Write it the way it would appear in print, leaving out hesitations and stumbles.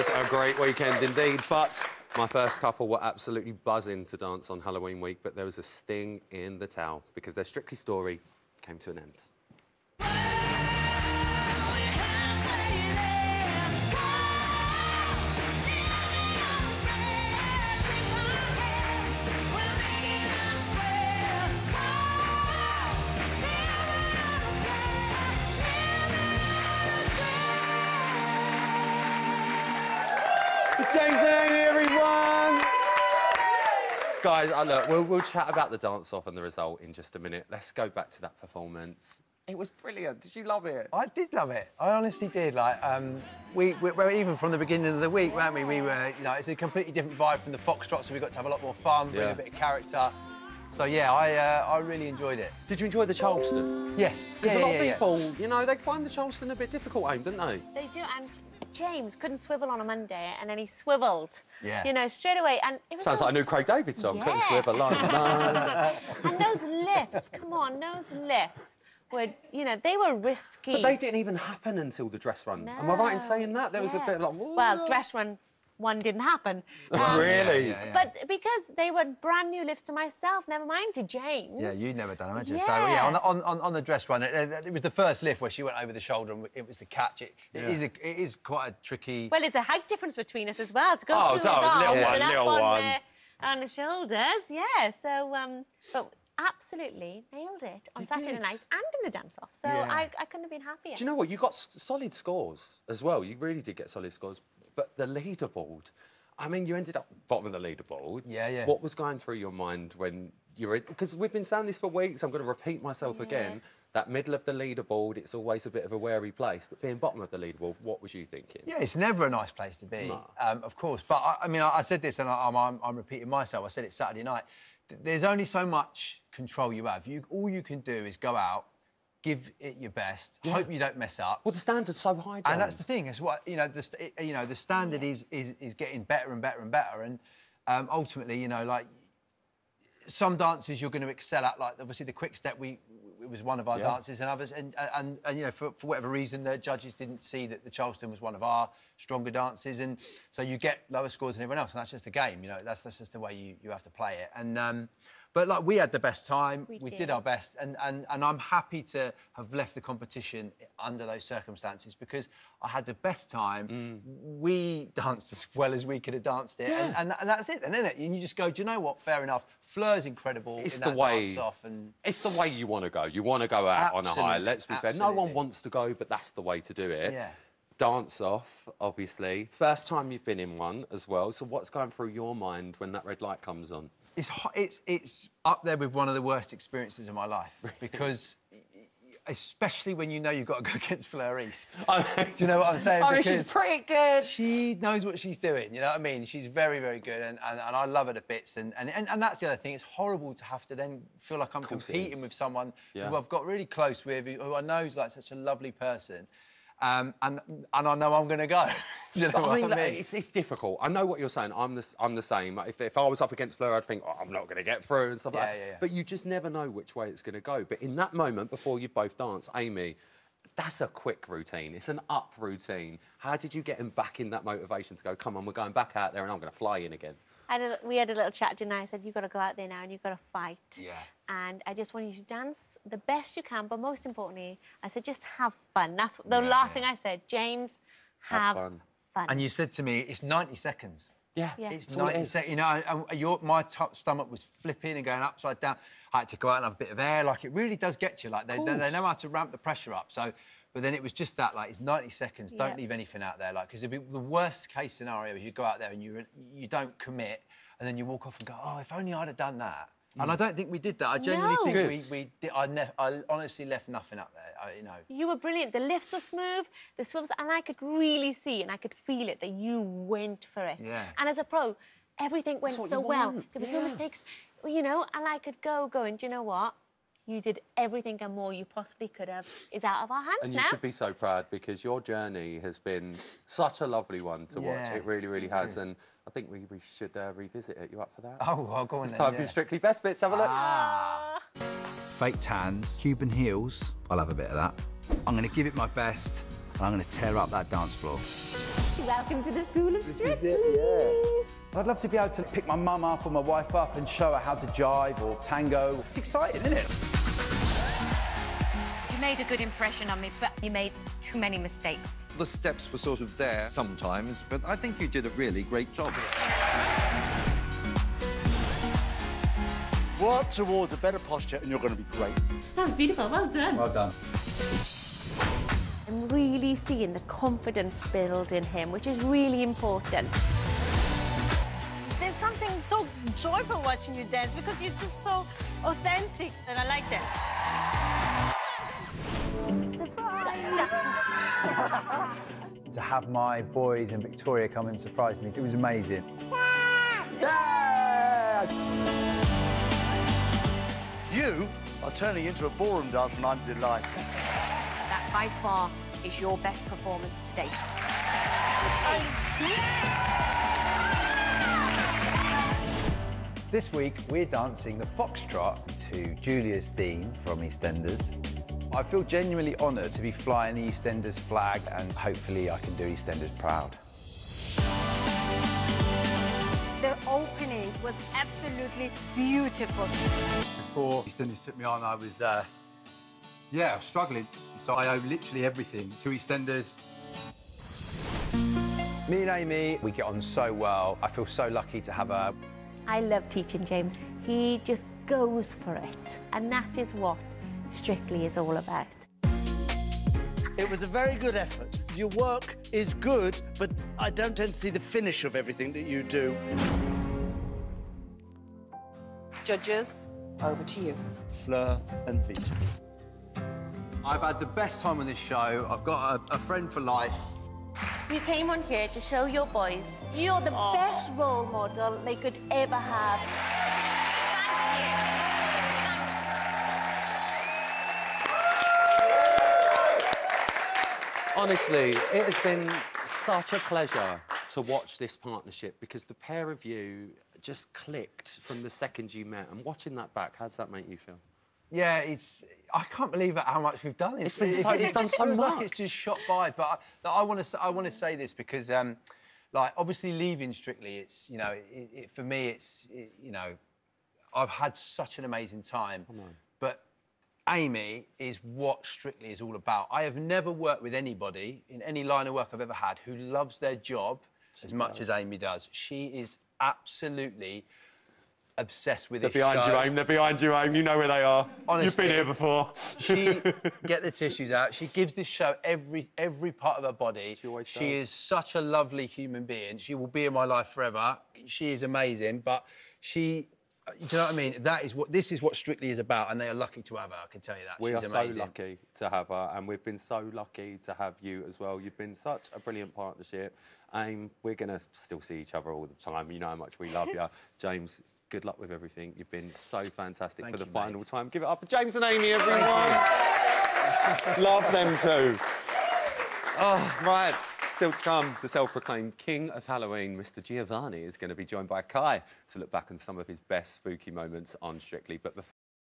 was a great weekend indeed, but my first couple were absolutely buzzing to dance on Halloween week, but there was a sting in the towel because their Strictly story came to an end. James Amy, everyone! Guys, look, we'll chat about the dance-off and the result in just a minute. Let's go back to that performance. It was brilliant. Did you love it? I did love it. I honestly did. Like, we even from the beginning of the week, weren't we? We were, you know, it's a completely different vibe from the Foxtrot, so we got to have a lot more fun, bring a bit of character. So yeah, I really enjoyed it. Did you enjoy the Charleston? Yes. Because a lot of people, you know, they find the Charleston a bit difficult, Aim, don't they? They do, and James couldn't swivel on a Monday, and then he swivelled, yeah, you know, straight away. And it was sounds like a new Craig David song. Yeah. Couldn't swivel on. And those lifts, come on, those lifts were, you know, they were risky. But they didn't even happen until the dress run. No. Am I right in saying that? There was a bit like, whoa. Well, dress run one didn't happen. Really? Yeah. But because they were brand new lifts to myself, never mind to James. Yeah, you'd never done them, had you? Yeah. So yeah, on the dress run, it was the first lift where she went over the shoulder and it was the catch. It is quite a tricky. Well, there's a height difference between us as well to go through little one. On the shoulders, yeah. So, but absolutely nailed it on Saturday night and in the dance-off. So I couldn't have been happier. Do you know what? You got solid scores as well. You really did get solid scores. But the leaderboard, I mean, you ended up bottom of the leaderboard. Yeah. What was going through your mind when you were in? Because we've been saying this for weeks. I'm going to repeat myself again. That middle of the leaderboard, it's always a bit of a wary place. But being bottom of the leaderboard, what was you thinking? Yeah, it's never a nice place to be, no. Of course. But I mean, I said this, and I'm repeating myself. I said it Saturday night. There's only so much control you have. All you can do is go out, give it your best, hope you don't mess up. Well, the standard's so high, John. And that's the thing. It's what the standard is getting better and better and better. And ultimately, you know, like some dances you're going to excel at. Like obviously the quick step, it was one of our dances, and others, and you know, for whatever reason, the judges didn't see that the Charleston was one of our stronger dances, and so you get lower scores than everyone else, and that's just the game. You know, that's just the way you have to play it. And but like we had the best time, we did our best, and I'm happy to have left the competition under those circumstances because I had the best time. We danced as well as we could have danced it, and that's it, then, isn't it? And you just go, do you know what? Fair enough. Fleur's incredible. It's in that the way. Dance-off and it's the way you want to go. You want to go out on a high. Let's be fair. No one wants to go, but that's the way to do it. Yeah. Dance off, obviously. First time you've been in one as well. So what's going through your mind when that red light comes on? It's up there with one of the worst experiences of my life because, especially when you know you've got to go against Fleur East. Do you know what I'm saying? I mean, she's pretty good. She knows what she's doing. You know what I mean? She's very, very good, and I love her to bits. And that's the other thing. It's horrible to have to then feel like I'm competing with someone who I've got really close with, who I know is like such a lovely person. And I know I'm going to go. Do you know what I mean? It's difficult. I know what you're saying. I'm the same. If I was up against Fleur, I'd think, oh, I'm not going to get through and stuff like that. Yeah. But you just never know which way it's going to go. But in that moment, before you both dance, Amy, that's a quick routine. It's an up routine. How did you get him back in that motivation to go, come on, we're going back out there and I'm going to fly in again? We had a little chat, didn't I? I said, you've got to go out there now and you've got to fight. Yeah. And I just want you to dance the best you can, but most importantly, I said, just have fun. That's the last thing I said. James, have fun. And you said to me, it's 90 seconds. Yeah. It's 90 seconds. You know, and my stomach was flipping and going upside down. I had to go out and have a bit of air. Like, it really does get you. Like, they know how to ramp the pressure up. So, but then it was just that, like, it's 90 seconds. Don't leave anything out there. Like, because the worst case scenario is you go out there and you don't commit, and then you walk off and go, oh, if only I'd have done that. And I don't think we did that. I genuinely think we did. I honestly left nothing up there, you know. You were brilliant. The lifts were smooth, the swivels, and I could really see and I could feel it that you went for it. Yeah. And as a pro, everything went so well. There was no mistakes, you know, and I could go going, do you know what? You did everything and more you possibly could have. Is out of our hands now. And you should be so proud because your journey has been such a lovely one to watch. It really, really has. And I think we should revisit it. You up for that? Oh, I'll go on then. It's time for Strictly Best Bits. Have a look. Fake tans, Cuban heels. I'll have a bit of that. I'm going to give it my best and I'm going to tear up that dance floor. Welcome to the School of Strictly. This is it, yeah. I'd love to be able to pick my mum up or my wife up and show her how to jive or tango. It's exciting, isn't it? You made a good impression on me, but you made too many mistakes. The steps were sort of there sometimes, but I think you did a really great job. Work towards a better posture and you're going to be great. That was beautiful. Well done. Well done. I'm really seeing the confidence build in him, which is really important. There's something so joyful watching you dance because you're just so authentic, and I like that. Surprise! To have my boys and Victoria come and surprise me, it was amazing. You are turning into a ballroom dance and I'm delighted. That, by far, is your best performance to date. This week, we're dancing the foxtrot to Julia's theme from EastEnders. I feel genuinely honoured to be flying the EastEnders flag, and hopefully I can do EastEnders proud. The opening was absolutely beautiful. Before EastEnders took me on, I was, I was struggling. So I owe literally everything to EastEnders. Me and Amy, we get on so well. I feel so lucky to have her. I love teaching James. He just goes for it. And that is what Strictly is all about. It was a very good effort. Your work is good, but I don't tend to see the finish of everything that you do. Judges, over to you. Fleur and Vita. I've had the best time on this show. I've got a friend for life. You came on here to show your boys you're the best role model they could ever have. Honestly, it has been such a pleasure to watch this partnership because the pair of you just clicked from the second you met. And watching that back, how does that make you feel? Yeah, I can't believe how much we've done. You've done so much. Like it's just shot by. But I want to say this because, like, obviously leaving Strictly, it's for me, I've had such an amazing time. But Amy is what Strictly is all about. I have never worked with anybody in any line of work I've ever had who loves their job as much as Amy does. She is absolutely obsessed with this show. They're behind you, Amy. They're behind you, Amy. You know where they are. Honestly, you've been here before. Get the tissues out. She gives this show every part of her body. She is such a lovely human being. She will be in my life forever. She is amazing, but she... Do you know what I mean? This is what Strictly is about, and they are lucky to have her, I can tell you that. We are She's amazing. so lucky to have her, and we've been so lucky to have you as well. You've been such a brilliant partnership. We're going to still see each other all the time. You know how much we love you. James, good luck with everything. You've been so fantastic for the final time. Give it up for James and Amy, everyone. Love them too. Oh, right. Still to come, the self-proclaimed king of Halloween, Mr. Giovanni, is going to be joined by Kai to look back on some of his best spooky moments on Strictly. But before